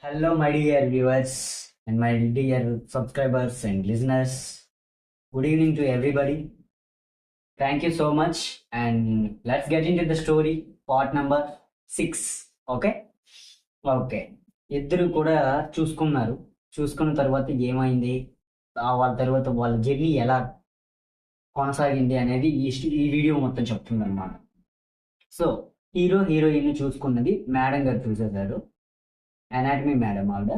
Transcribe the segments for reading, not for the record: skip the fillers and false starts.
Hello, my dear viewers and my dear subscribers and listeners. Good evening to everybody. Thank you so much. And let's get into the story, part number 6. Okay okay ఇద్దరు కూడా చూసుకున్నారు. చూసుకున్న తర్వాత ఏమైంది, వాళ్ళ తర్వాత వాళ్ళ journey ఎలా కొనసాగింది అనేది ఈ వీడియో మొత్తం చెప్తుంది అనమాట. సో హీరో హీరోయిన్ చూసుకున్నది మేడం గారు చూసేశారు. అనాటమీ మేడం ఆవిడ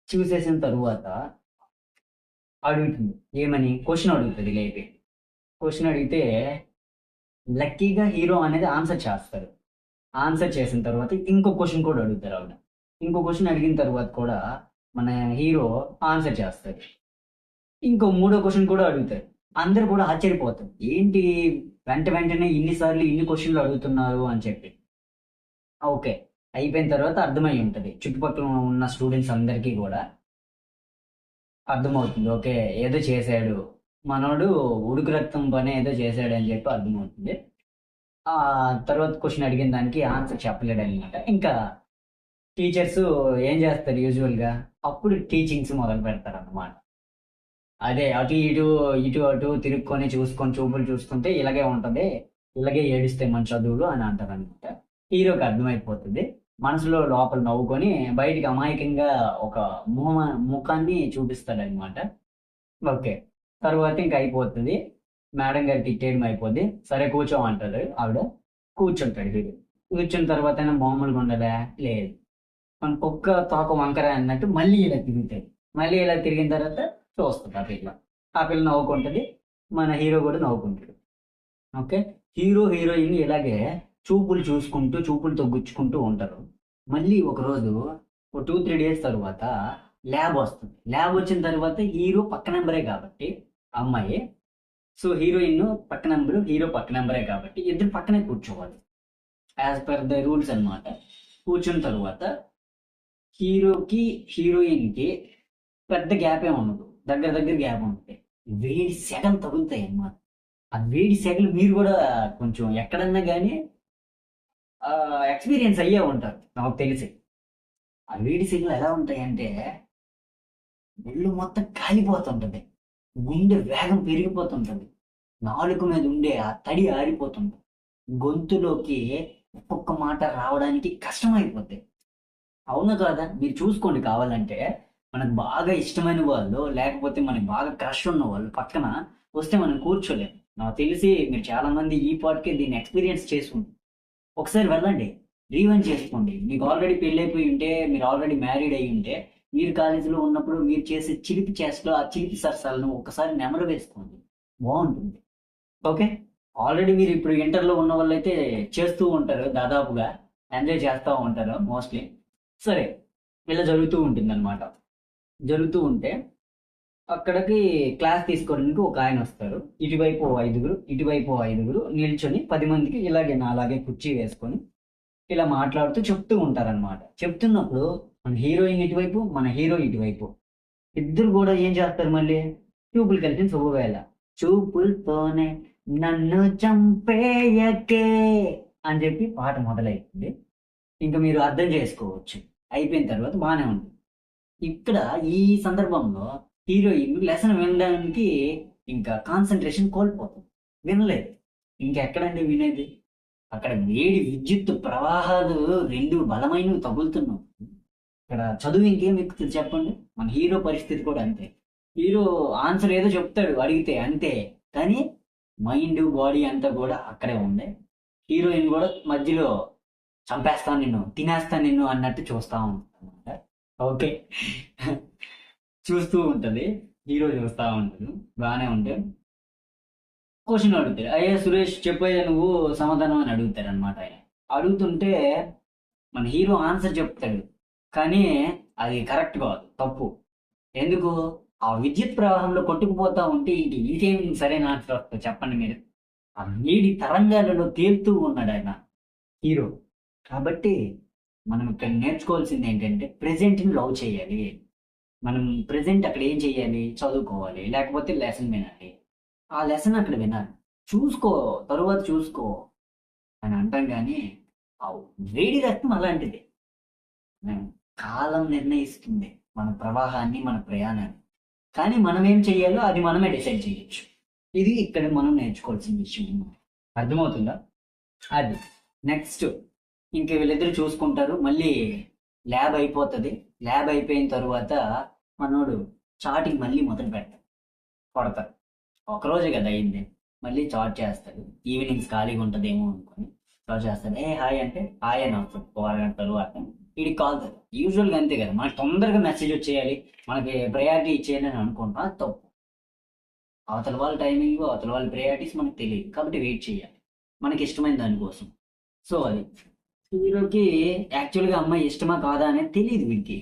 చూసేసిన తరువాత అడుగుతుంది, ఏమని క్వశ్చన్ అడుగుతుంది. లేపి క్వశ్చన్ అడిగితే లక్కీగా హీరో అనేది ఆన్సర్ చేస్తారు. ఆన్సర్ చేసిన తర్వాత ఇంకో క్వశ్చన్ కూడా అడుగుతారు ఆవిడ. ఇంకో క్వశ్చన్ అడిగిన తర్వాత కూడా మన హీరో ఆన్సర్ చేస్తారు. ఇంకో మూడో క్వశ్చన్ కూడా అడుగుతారు. అందరు కూడా ఆశ్చర్యపోతారు, ఏంటి వెంటనే ఇన్నిసార్లు ఇన్ని క్వశ్చన్లు అడుగుతున్నారు అని చెప్పి. ఓకే, అయిపోయిన తర్వాత అర్థమై ఉంటుంది, చుట్టుపక్కల ఉన్న స్టూడెంట్స్ అందరికీ కూడా అర్థమవుతుంది. ఓకే, ఏదో చేశాడు మనోడు, ఉడుకు రక్తం పని ఏదో చేశాడు అని చెప్పి అర్థమవుతుంది. ఆ తర్వాత క్వశ్చన్ అడిగిన దానికి ఆన్సర్ చెప్పలేడు అనమాట. ఇంకా టీచర్స్ ఏం చేస్తారు యూజువల్గా, అప్పుడు టీచింగ్స్ మొదలు పెడతారు అన్నమాట. అదే అటు ఇటు ఇటు అటు తిరుక్కొని చూపులు చూసుకుంటే ఇలాగే ఉంటుంది, ఇలాగే ఏడిస్తే మన చదువులు అని అంటారు అనమాట. హీరోకి అర్థమైపోతుంది. మనసులో లోపల నవ్వుకొని బయటికి అమాయకంగా ఒక ముఖాన్ని చూపిస్తాడనమాట. ఓకే, తర్వాత ఇంకా అయిపోతుంది. మేడం గారు తిట్టేయడం అయిపోద్ది. సరే కూర్చోమంటారు ఆవిడ. కూర్చుంటాడు హీరో. కూర్చున్న తర్వాత మామూలుగా ఉండదా, లేదు, మన కుక్క తోక వంకర అన్నట్టు మళ్ళీ ఇలా తిరుగుతాడు. మళ్ళీ ఇలా తిరిగిన తర్వాత చూస్తుంది ఆ పిల్ల నవ్వుకుంటుంది, మన హీరో కూడా నవ్వుకుంటాడు. ఓకే, హీరో హీరోయిన్ ఇలాగే చూపులతో గుచ్చుకుంటూ ఉంటారు. మళ్ళీ ఒకరోజు 2-3 డేస్ తర్వాత ల్యాబ్ వస్తుంది. ల్యాబ్ వచ్చిన తర్వాత హీరో పక్క నెంబరే కాబట్టి అమ్మాయి, సో హీరోయిన్ పక్క నెంబరు, హీరో పక్క నెంబరే కాబట్టి ఇద్దరు పక్కనే కూర్చోవాలి యాజ్ పర్ ద రూల్స్ అనమాట. కూర్చున్న తర్వాత హీరోకి హీరోయిన్కి పెద్ద గ్యాప్ ఏమి ఉండదు, దగ్గర గ్యాప్ ఉంటుంది. వేడి సెగలు తగులుతాయి అన్నమాట. ఆ వేడి సెగలు మీరు కూడా కొంచెం ఎక్కడన్నా కానీ ఎక్స్పీరియన్స్ అయ్యే ఉంటారు నాకు తెలిసి. ఆ వేడి సెగలు ఎలా ఉంటాయంటే ఒళ్ళు మొత్తం కాలిపోతుంటుంది, గుండె వేగం పెరిగిపోతుంటుంది, నాలుక మీద ఉండే ఆ తడి ఆరిపోతుంది, గొంతులోకి ఒక్కొక్క మాట రావడానికి కష్టమైపోతాయి. అవునా కాదా? మీరు చూసుకోండి. కావాలంటే మనకు బాగా ఇష్టమైన వాళ్ళు, లేకపోతే మనకు బాగా క్రష్ ఉన్న వాళ్ళు పక్కన వస్తే మనం కూర్చోలేము. నాకు తెలిసి మీరు చాలా మంది ఈ పాటికే దీన్ని ఎక్స్పీరియన్స్ చేసుకుంటారు. ఒకసారి వెళ్ళండి, రీవెంట్ చేసుకోండి. మీకు ఆల్రెడీ పెళ్ళైపోయి ఉంటే, మీరు ఆల్రెడీ మ్యారీడ్ అయి ఉంటే, మీరు కాలేజీలో ఉన్నప్పుడు మీరు చేసే చిలిపి చేష్టలో ఆ చిలిపి సరసాలను ఒకసారి నెమరు వేసుకోండి, బాగుంటుంది. ఓకే, ఆల్రెడీ మీరు ఇప్పుడు ఇంటర్లో ఉన్న వాళ్ళు అయితే చేస్తూ ఉంటారు, దాదాపుగా ఎంజాయ్ చేస్తూ ఉంటారు మోస్ట్లీ. సరే, ఇలా జరుగుతూ ఉంటుంది అనమాట. జరుగుతూ ఉంటే అక్కడికి క్లాస్ తీసుకోవడానికి ఒక ఆయన వస్తారు. ఇటువైపు 5గురు, ఇటువైపు 5గురు నిల్చొని 10 మందికి ఇలాగే నాలాగే కుర్చీ వేసుకొని ఇలా మాట్లాడుతూ చెప్తూ ఉంటారనమాట. చెప్తున్నప్పుడు మన హీరోయిన్ ఇటువైపు, మన హీరో ఇటువైపు, ఇద్దరు కూడా ఏం చేస్తారు, మళ్ళీ చూపులు కలిసిన శుభవేళ, చూపులతోనే నన్ను చంపేయకే అని చెప్పి పాట మొదలైతుంది. ఇంకా మీరు అర్థం చేసుకోవచ్చు. అయిపోయిన తర్వాత బాగానే ఉంది. ఇక్కడ ఈ సందర్భంలో హీరోయిన్ లెసన్ వినడానికి ఇంకా కాన్సన్ట్రేషన్ కోల్పోతుంది, వినలేదు. ఇంకెక్కడండి వినేది? అక్కడ వేడి విద్యుత్ ప్రవాహాలు రెండు బలమైనవి తగులుతున్నాం. ఇక్కడ చదువు ఇంకేం ఎక్కుతుంది చెప్పండి? మన హీరో పరిస్థితి కూడా అంతే. హీరో ఆన్సర్ ఏదో చెప్తాడు అడిగితే అంతే, కానీ మైండ్ బాడీ అంతా కూడా అక్కడే ఉంది. హీరోయిన్ కూడా మధ్యలో చంపేస్తాను నిన్ను, తినేస్తాను నిన్ను అన్నట్టు చూస్తా ఉంటాను. ఓకే, చూస్తూ ఉంటుంది, హీరో చూస్తూ ఉంటాడు. బాగానే ఉంటే క్వశ్చన్ అడుగుతాడు, అయ్యా సురేష్ చెప్పయ్యా నువ్వు సమాధానం అని అడుగుతాడు అనమాట. ఆయన అడుగుతుంటే మన హీరో ఆన్సర్ చెప్తాడు, కానీ అది కరెక్ట్ కాదు, తప్పు. ఎందుకు? ఆ విద్యుత్ ప్రవాహంలో కొట్టుకుపోతా ఉంటే ఇంకేం సరైన ఆన్సర్ వస్తుంది చెప్పండి మీరు? ఆ వేడి తరంగాలలో తేలుతూ ఉన్నాడు ఆయన హీరో. కాబట్టి మనం ఇక్కడ నేర్చుకోవాల్సింది ఏంటంటే ప్రెజెంట్ని లవ్ చేయాలి. మనం ప్రెజెంట్ అక్కడ ఏం చేయాలి? చదువుకోవాలి, లేకపోతే లెసన్ వినాలి. ఆ లెసన్ అక్కడ వినాలి. చూసుకో, తరువాత చూసుకో అని అంటాం. కానీ ఆ వేడి రక్తం అలాంటిది. కాలం నిర్ణయిస్తుంది మన ప్రవాహాన్ని, మన ప్రయాణాన్ని. కానీ మనం ఏం చెయ్యాలో అది మనమే డిసైడ్ చేయొచ్చు. ఇది ఇక్కడ మనం నేర్చుకోవాల్సిన విషయం. అర్థమవుతుందా? అది నెక్స్ట్ ఇంక వీళ్ళిద్దరు చూసుకుంటారు. మళ్ళీ ల్యాబ్ అయిపోతుంది. ల్యాబ్ అయిపోయిన తర్వాత మనోడు చాటింగ్ మళ్ళీ మొదలు పెడతాడు. కొడతారు. ఒకరోజే కదా అయింది. మళ్ళీ చాట్ చేస్తాడు. ఈవినింగ్స్ ఖాళీగా ఉంటుందేమో అనుకుని చాట్ చేస్తాడు. ఏ హాయ్ అంటే హాయ్ అని వస్తుంది. 4 గంటల తర్వాత వీడికి కాల్ అవుతుంది. యూజువల్గా అంతే కదా, మనకి తొందరగా మెసేజ్ వచ్చేయాలి, మనకి ప్రయారిటీ ఇచ్చేయాలి అని అనుకుంటాం. అది తప్పు. అవతల వాళ్ళ టైమింగ్, అవతల వాళ్ళ ప్రయారిటీస్ మనకు తెలియదు. కాబట్టి వెయిట్ చేయాలి మనకి ఇష్టమైన దానికోసం. సో అది హీరోకి యాక్చువల్గా అమ్మాయి ఇష్టమా కాదా అనేది తెలియదు వీడికి.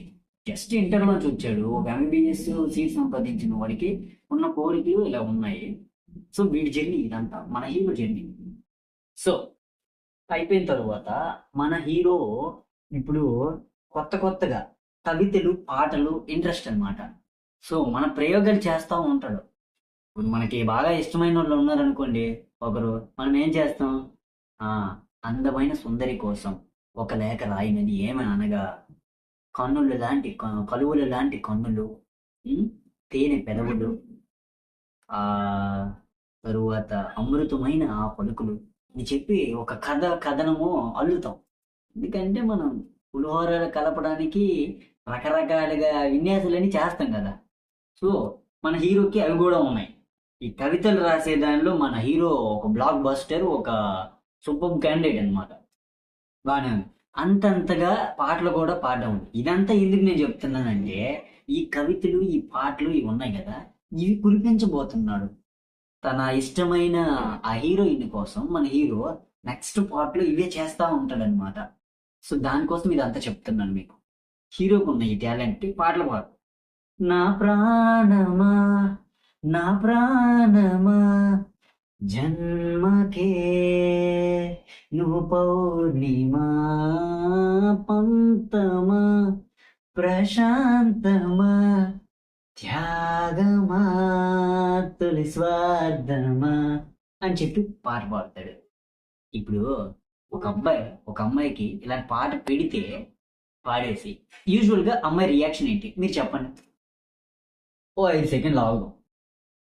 జస్ట్ ఇంటర్లో చూచాడు. ఒక ఎంబీబీఎస్ సీట్ సంపాదించిన వాడికి ఉన్న కోరికలు ఇలా ఉన్నాయి. సో వీడి జర్నీ ఇదంతా, మన హీరో జర్నీ. సో అయిపోయిన తర్వాత మన హీరో ఇప్పుడు కొత్తగా కవితలు, పాటలు ఇంట్రెస్ట్ అన్నమాట. సో మన ప్రయోగాలు చేస్తూ ఉంటాడు. ఇప్పుడు మనకి బాగా ఇష్టమైన వాళ్ళు ఉన్నారనుకోండి ఒకరు, మనం ఏం చేస్తాం? ఆ అందమైన సుందరి కోసం ఒక లేఖ రాయినది ఏమని అనగా, కన్నులు లాంటి కలువులు లాంటి కన్నులు, తేనె పెదవులు, ఆ తరువాత అమృతమైన ఆ పలుకులు అని చెప్పి ఒక కథనము అల్లుతాం. ఎందుకంటే మనం పులిహోర కలపడానికి రకరకాలుగా విన్యాసాలని చేస్తాం కదా. సో మన హీరోకి అవి కూడా ఉన్నాయి. ఈ కవితలు రాసే దానిలో మన హీరో ఒక బ్లాక్ బస్టర్, ఒక సూపర్ క్యాండిడేట్ అనమాట. బాగానే ఉంది. అంతంతగా పాటలు కూడా పాడడం ఉంది. ఇదంతా ఎందుకు నేను చెప్తున్నానంటే, ఈ కవితలు, ఈ పాటలు ఇవి ఉన్నాయి కదా, ఇవి కురిపించబోతున్నాడు తన ఇష్టమైన ఆ హీరోయిన్ కోసం. మన హీరో నెక్స్ట్ పార్ట్లో ఇవే చేస్తూ ఉంటాడు అనమాట. సో దానికోసం ఇదంతా చెప్తున్నాను మీకు. హీరోకు ఉన్న ఈ టాలెంట్ పాటలు పాడు. నా ప్రాణమా, నా ప్రాణమా, జన్మకే నువ్వు పౌర్ణిమా, పంతమా, ప్రశాంతమా, త్యాగమా, తొలి స్వార్థమా అని చెప్పి పాట పాడతాడు. ఇప్పుడు ఒక అమ్మాయికి ఇలాంటి పాట పెడితే పాడేసి యూజువల్గా అమ్మాయి రియాక్షన్ ఏంటి మీరు చెప్పండి. ఓ 5 సెకండ్లు ఆగు,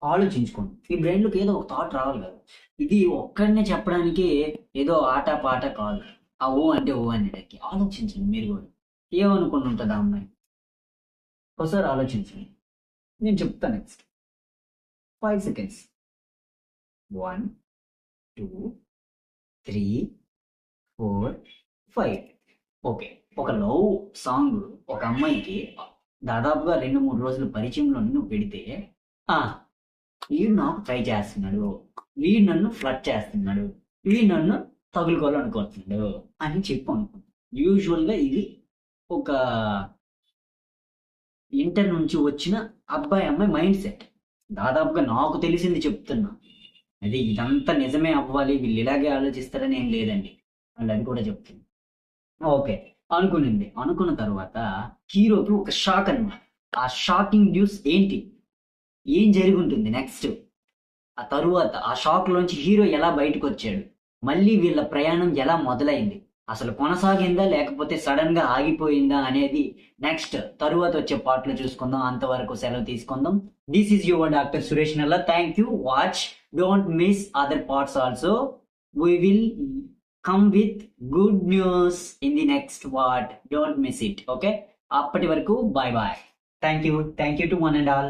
ఆలోచించుకోండి. ఈ బ్రెయిన్లోకి ఏదో ఒక థాట్ రావాలి కదా. ఇది ఒక్కడనే చెప్పడానికి ఏదో ఆట పాట కాదు. ఆ ఓ అంటే ఓ అనేటకి ఆలోచించండి. మీరు కూడా ఏమనుకుని ఉంటుంది ఆ అమ్మాయి, ఒకసారి ఆలోచించండి. నేను చెప్తాను నెక్స్ట్ 5 సెకండ్స్. 1 2 3 4 5. ఓకే, ఒక లవ్ సాంగ్ ఒక అమ్మాయికి దాదాపుగా 2-3 రోజులు పరిచయంలో నువ్వు పెడితే, వీడు నాకు ట్రై చేస్తున్నాడు, వీడు నన్ను ఫ్లడ్ చేస్తున్నాడు, వీడు నన్ను తగులుకోవాలనుకుంటున్నాడు అని చెప్పు అనుకో. యూజువల్గా ఇది ఒక ఇంటర్ నుంచి వచ్చిన అబ్బాయి అమ్మాయి మైండ్ సెట్. దాదాపుగా నాకు తెలిసింది చెప్తున్నా. అది ఇదంతా నిజమే అవ్వాలి, వీళ్ళు ఇలాగే ఆలోచిస్తారని ఏం లేదండి. వాళ్ళు అది కూడా చెప్తుంది. ఓకే, అనుకున్న తర్వాత హీరోకి ఒక షాక్ అన్నమాట. ఆ షాకింగ్ న్యూస్ ఏంటి, ఏం జరిగి ఉంటుంది నెక్స్ట్, ఆ తరువాత ఆ షాక్ లోంచి హీరో ఎలా బయటకు వచ్చాడు, మళ్ళీ వీళ్ళ ప్రయాణం ఎలా మొదలైంది, అసలు కొనసాగిందా లేకపోతే సడన్ గా ఆగిపోయిందా అనేది నెక్స్ట్ తరువాత వచ్చే పార్ట్ లో చూసుకుందాం. అంతవరకు సెలవు తీసుకుందాం. This is your doctor Suresh Nalla. Thank you. Watch, don't miss other parts also. We will come with good news in the next part. Don't miss it. Okay, అప్పటి వరకు bye bye. Thank you to one and all.